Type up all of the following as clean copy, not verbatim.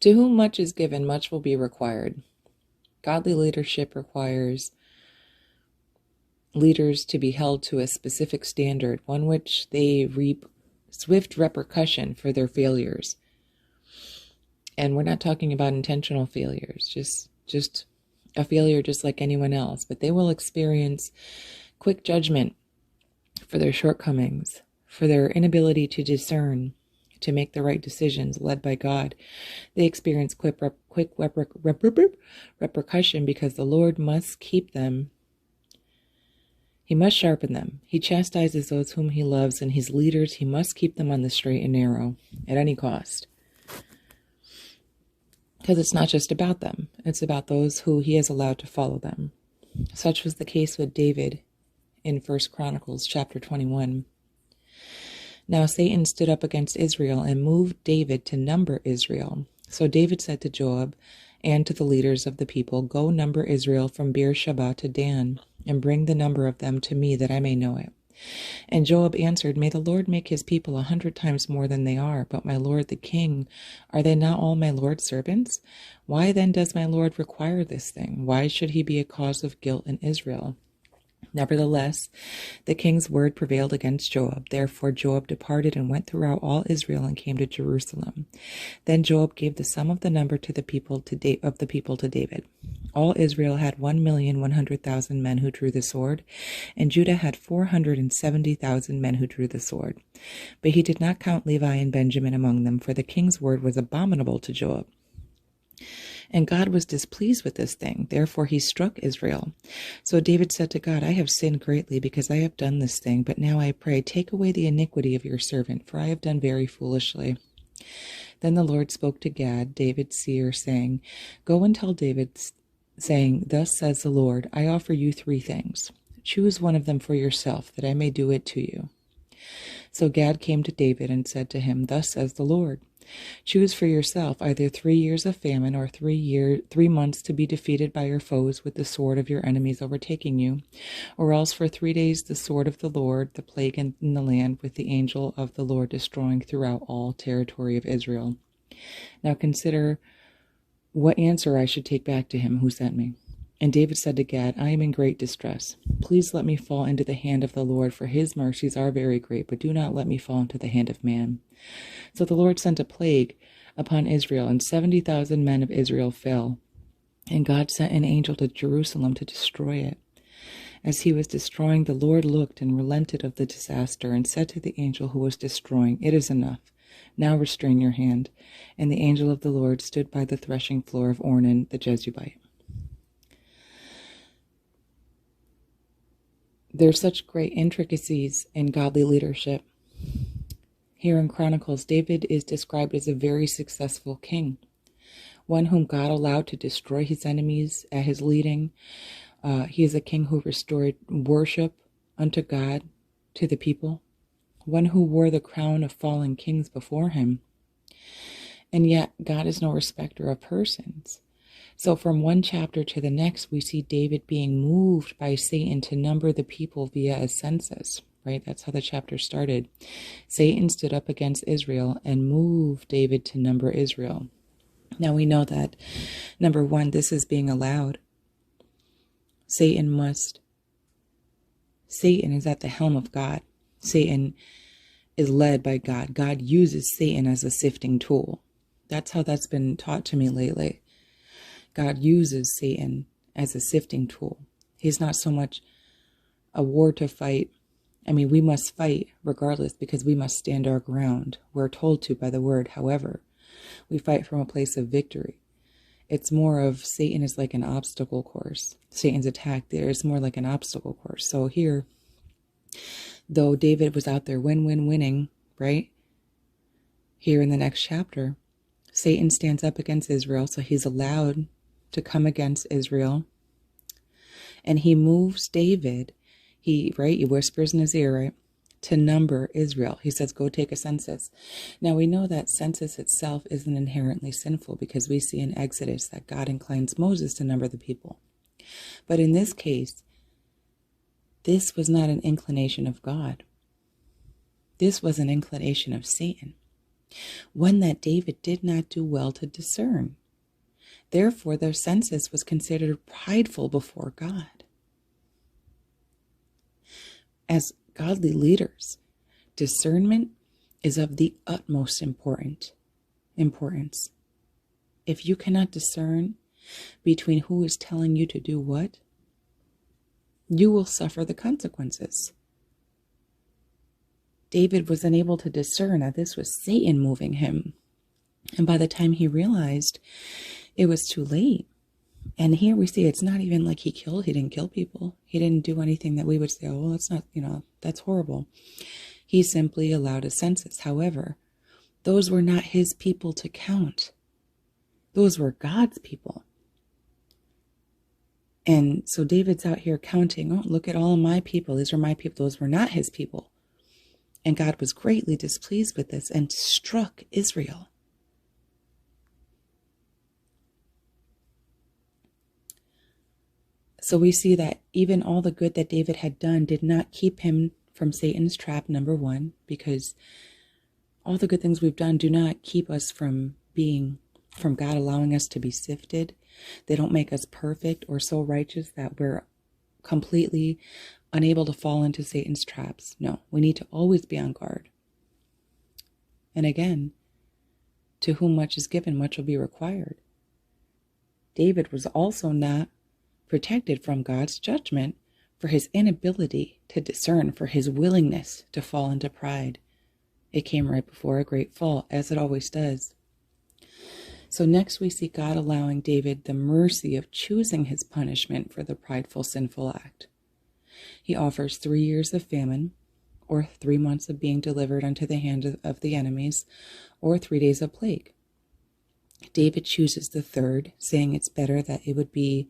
To whom much is given, much will be required. Godly leadership requires leaders to be held to a specific standard, one which they reap swift repercussion for their failures. And we're not talking about intentional failures, just a failure just like anyone else, but they will experience quick judgment for their shortcomings, for their inability to discern, to make the right decisions led by God. They experience quick repercussion because the Lord must keep them. He must sharpen them. He chastises those whom he loves, and his leaders, he must keep them on the straight and narrow at any cost. Because it's not just about them. It's about those who he has allowed to follow them. Such was the case with David in 1 Chronicles chapter 21. Now Satan stood up against Israel and moved David to number Israel. So David said to Joab and to the leaders of the people, "Go number Israel from Beersheba to Dan, and bring the number of them to me that I may know it." And Joab answered, "May the Lord make his people 100 times more than they are. But my lord the king, are they not all my lord's servants? Why then does my lord require this thing? Why should he be a cause of guilt in Israel?" Nevertheless, the king's word prevailed against Joab. Therefore Joab departed and went throughout all Israel and came to Jerusalem. Then Joab gave the sum of the number to the people to David. All Israel had 1,100,000 men who drew the sword, and Judah had 470,000 men who drew the sword. But he did not count Levi and Benjamin among them, for the king's word was abominable to Joab. And God was displeased with this thing. Therefore he struck Israel. So David said to God, "I have sinned greatly because I have done this thing. But now I pray, take away the iniquity of your servant, for I have done very foolishly." Then the Lord spoke to Gad, David's seer, saying, "Go and tell David, saying, Thus says the Lord, I offer you 3 things. Choose one of them for yourself, that I may do it to you." So Gad came to David and said to him, "Thus says the Lord, choose for yourself either 3 years of famine or 3 months to be defeated by your foes with the sword of your enemies overtaking you, or else for 3 days the sword of the Lord, the plague in the land, with the angel of the Lord destroying throughout all territory of Israel. Now consider what answer I should take back to him who sent me." And David said to Gad, "I am in great distress. Please let me fall into the hand of the Lord, for his mercies are very great, but do not let me fall into the hand of man." So the Lord sent a plague upon Israel, and 70,000 men of Israel fell. And God sent an angel to Jerusalem to destroy it. As he was destroying, the Lord looked and relented of the disaster, and said to the angel who was destroying, "It is enough. Now restrain your hand." And the angel of the Lord stood by the threshing floor of Ornan the Jebusite. There's such great intricacies in godly leadership. Here in Chronicles, David is described as a very successful king, one whom God allowed to destroy his enemies at his leading. He is a king who restored worship unto God to the people, one who wore the crown of fallen kings before him. And yet, God is no respecter of persons. So from one chapter to the next, we see David being moved by Satan to number the people via a census, right? That's how the chapter started. Satan stood up against Israel and moved David to number Israel. Now we know that, number one, this is being allowed. Satan is at the helm of God. Satan is led by God. God uses Satan as a sifting tool. That's how that's been taught to me lately. God uses Satan as a sifting tool. He's not so much a war to fight. I mean, we must fight regardless because we must stand our ground. We're told to by the word. However, we fight from a place of victory. It's more of Satan is like an obstacle course. Satan's attack there is more like an obstacle course. So here, though David was out there winning, right? Here in the next chapter, Satan stands up against Israel, so he's allowed to come against Israel. And he moves David, he whispers in his ear, right, to number Israel. He says, go take a census. Now we know that census itself isn't inherently sinful because we see in Exodus that God inclines Moses to number the people. But in this case, this was not an inclination of God. This was an inclination of Satan. one that David did not do well to discern. Therefore, their census was considered prideful before God. As godly leaders, discernment is of the utmost importance. If you cannot discern between who is telling you to do what, you will suffer the consequences. David was unable to discern that this was Satan moving him. And by the time he realized, it was too late. And here we see it's not even like he didn't kill people. He didn't do anything that we would say, oh, well, that's not, that's horrible. He simply allowed a census. However, those were not his people to count. Those were God's people. And so David's out here counting, oh, look at all of my people. These are my people. Those were not his people. And God was greatly displeased with this and struck Israel. So we see that even all the good that David had done did not keep him from Satan's trap, number one, because all the good things we've done do not keep us from God allowing us to be sifted. They don't make us perfect or so righteous that we're completely unable to fall into Satan's traps. No, we need to always be on guard. And again, to whom much is given, much will be required. David was also not protected from God's judgment for his inability to discern, for his willingness to fall into pride. It came right before a great fall, as it always does. So next we see God allowing David the mercy of choosing his punishment for the prideful, sinful act. He offers 3 years of famine, or 3 months of being delivered unto the hand of the enemies, or 3 days of plague. David chooses the third, saying it's better that it would be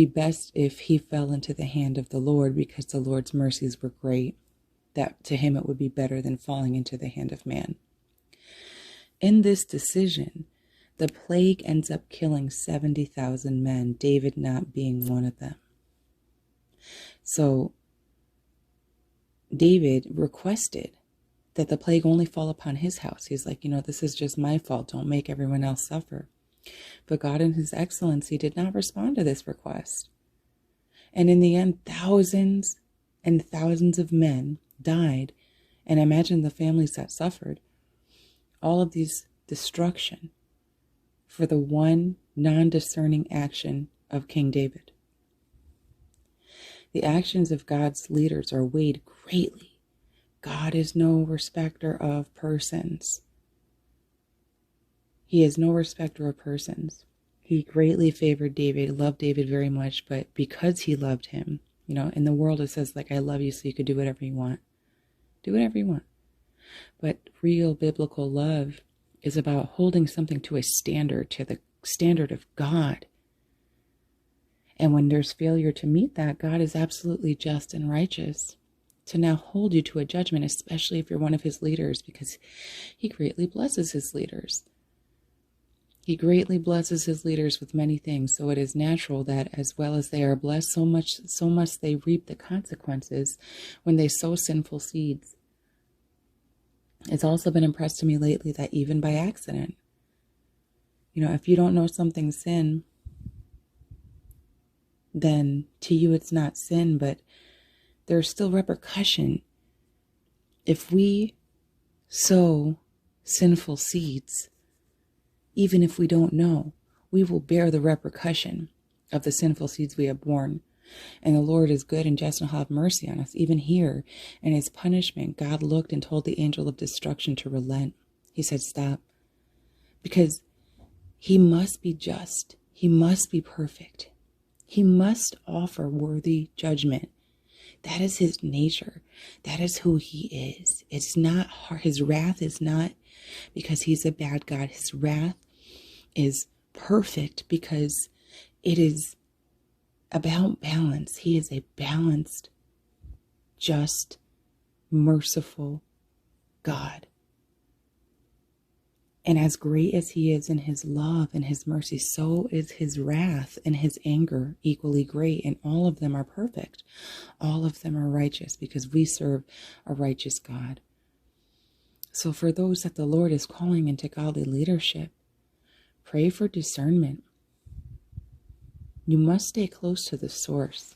best if he fell into the hand of the Lord, because the Lord's mercies were great, that to him it would be better than falling into the hand of man. In this decision, the plague ends up killing 70,000 men, David not being one of them. So David requested that the plague only fall upon his house. He's like, this is just my fault. Don't make everyone else suffer. But God in his excellency did not respond to this request. And in the end, thousands and thousands of men died. And imagine the families that suffered. All of these destruction for the one non-discerning action of King David. The actions of God's leaders are weighed greatly. God is no respecter of persons. He is no respecter of persons. He greatly favored David, loved David very much, but because he loved him, in the world it says, like, I love you so you could do whatever you want. Do whatever you want. But real biblical love is about holding something to a standard, to the standard of God. And when there's failure to meet that, God is absolutely just and righteous to now hold you to a judgment, especially if you're one of his leaders, because he greatly blesses his leaders. He greatly blesses his leaders with many things, so it is natural that as well as they are blessed, so must they reap the consequences when they sow sinful seeds. It's also been impressed to me lately that even by accident, if you don't know something's sin, then to you it's not sin, but there's still repercussion. If we sow sinful seeds, even if we don't know, we will bear the repercussion of the sinful seeds we have borne. And the Lord is good and just and will have mercy on us. Even here, in his punishment, God looked and told the angel of destruction to relent. He said, stop. Because he must be just. He must be perfect. He must offer worthy judgment. That is his nature. That is who he is. It's not hard. His wrath is not because he's a bad God. His wrath is perfect because it is about balance. He is a balanced, just, merciful God. And as great as he is in his love and his mercy, so is his wrath and his anger equally great. And all of them are perfect. All of them are righteous because we serve a righteous God. So for those that the Lord is calling into godly leadership, pray for discernment. You must stay close to the source,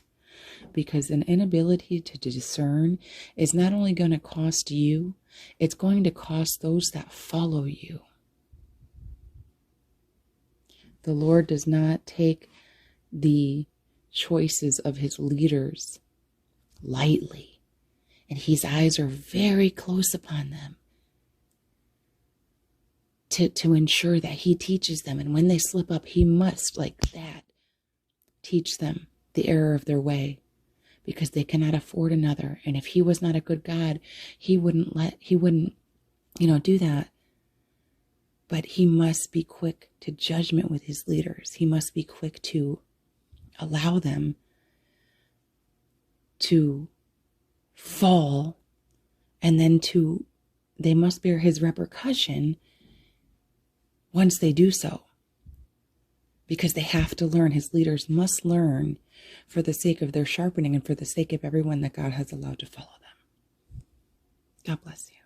because an inability to discern is not only going to cost you, it's going to cost those that follow you. The Lord does not take the choices of his leaders lightly, and his eyes are very close upon them to ensure that he teaches them. And when they slip up, he must, like that, teach them the error of their way, because they cannot afford another. And if he was not a good God, he wouldn't do that. But he must be quick to judgment with his leaders. He must be quick to allow them to fall, and then they must bear his repercussion once they do so. Because they have to learn, his leaders must learn, for the sake of their sharpening and for the sake of everyone that God has allowed to follow them. God bless you.